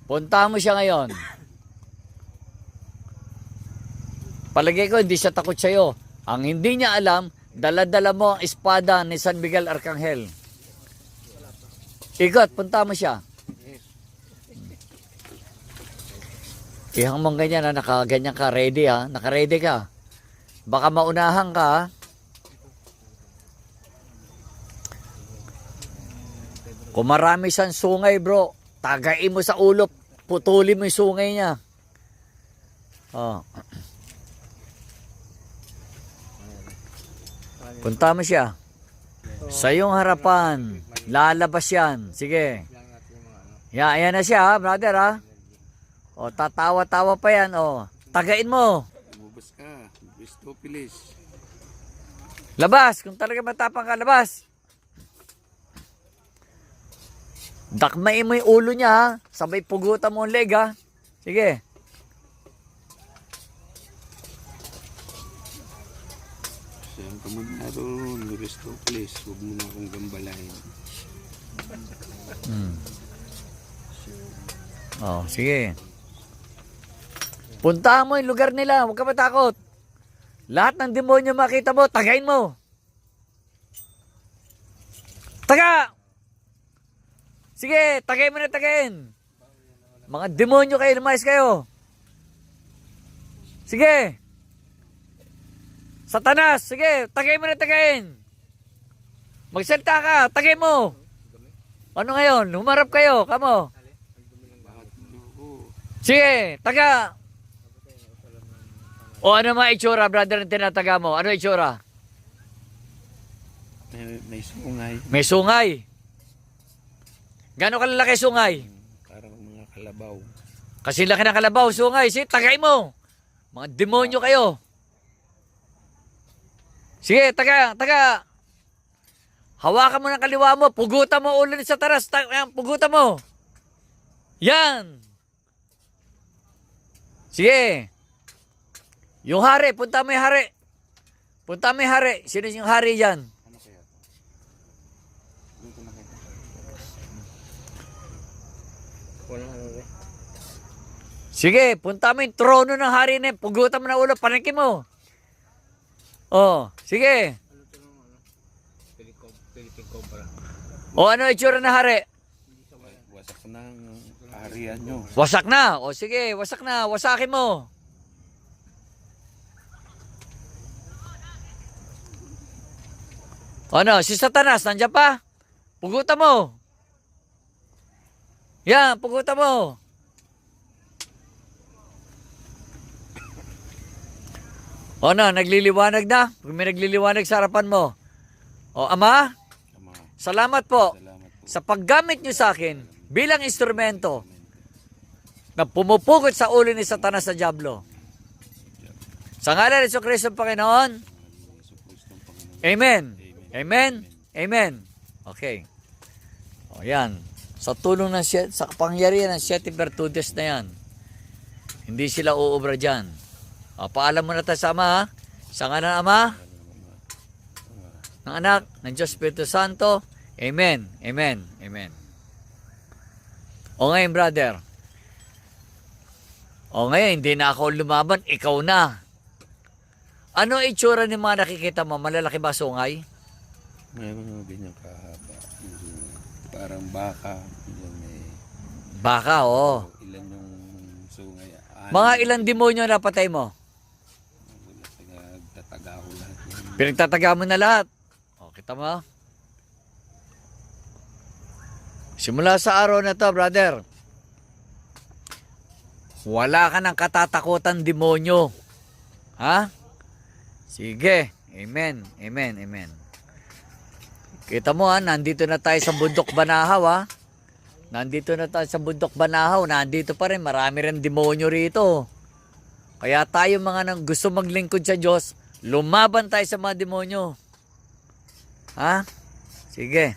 Punta mo siya ngayon. Palagay ko, hindi siya takot sa'yo. Ang hindi niya alam, dala-dala mo ang espada ni San Miguel Arcangel. Ikot, punta mo siya. Ihang mong ganyan, nakaganyan ka, ready ha, naka-ready ka. Baka maunahan ka ha. Kung marami siyang sungay bro, tagain mo sa ulo, putulin mo yung sungay niya. Oh. Punta mo siya. Sa iyong harapan, lalabas yan. Sige. Ayan na siya ha, brother ha. O, tatawa-tawa pa yan, o. Tagain mo. Lumabas ka. Bistopilis. Labas. Kung talaga matapang ka, labas. Dakmain mo yung ulo niya, ha. Sabay pugutan mo ang leg, ha. Sige. Siyang kamanaro, Bistopilis. Huwag mo na akong gambalahin. Oh, sige. Puntahan mo yung lugar nila. Huwag ka matakot. Lahat ng demonyo makita mo, tagain mo. Taga! Sige, tagain mo na tagain. Mga demonyo kayo, lumayas kayo. Sige. Satanas, sige, tagain mo na tagain. Magsalita ka, tagain mo. Ano ngayon? Humarap kayo, kamo. Sige, taga. O ano mga itsura, brother, na tinataga mo? Ano itsura? May sungay. May sungay. Gano'ng kalalaki sungay? Parang mga kalabaw. Kasi laki ng kalabaw, sungay. Sige, tagay mo. Mga demonyo kayo. Sige, taga. Hawakan mo ng kaliwa mo. Pugutan mo ulo sa taras. Pugutan mo. Yan. Sige. Yung hari, punta mo yung hari. Punta mo yung hari. Sino yung hari dyan? Ano kaya ito? Dito na kita. Walang ano rin. Sige, punta mo yung trono ng hari na yun. Pugutan mo na ulo, panikin mo. Oh, sige. Ano ito nung ano? Philippine Cobra. O ano itsura na hari? Wasak na ang kaharian nyo. Wasak na. O sige, wasak na. Wasakin mo. Ano, si Satanas, nandiyan pa? Pugutan mo. Yan, pugutan mo. O na, nagliliwanag na. May nagliliwanag sa harapan mo. O, Ama, salamat po Salamat po. sa paggamit niyo sa akin bilang instrumento na pumupugot sa ulo ni Satanas sa Diablo. Sa ngalan ni Jesucristo Panginoon. Amen. Amen. Amen. Okay. O yan. Sa tulong ng sa kapangyarihan ng 7 virtudes na yan, hindi sila uubra dyan. O, paalam mo na tayo sa Ama, ha? Sa ngalan ng Ama, ng Anak, ng Diyos Espiritu Santo. Amen. Amen. Amen. O ngayon, brother. O ngayon, hindi na ako lumaban, ikaw na. Ano itsura ng mga nakikita mo? Malalaki ba sungay? May mga ganyan kahaba. Parang baka. May... Baka, oo. Ilan yung sungay. Mga ilang demonyo na patay mo? Wala tataga ko lahat yan. Pinagtataga mo na lahat. O, kita mo? Simula sa araw na to, brother, wala ka ng katatakutan demonyo. Ha? Sige. Amen. Amen. Amen. Kita mo ha, nandito na tayo sa bundok Banahaw ha. Nandito na tayo sa bundok Banahaw. Nandito pa rin, marami rin demonyo rito. Kaya tayo mga nang gusto maglingkod sa Diyos, lumaban tayo sa mga demonyo. Ha? Sige.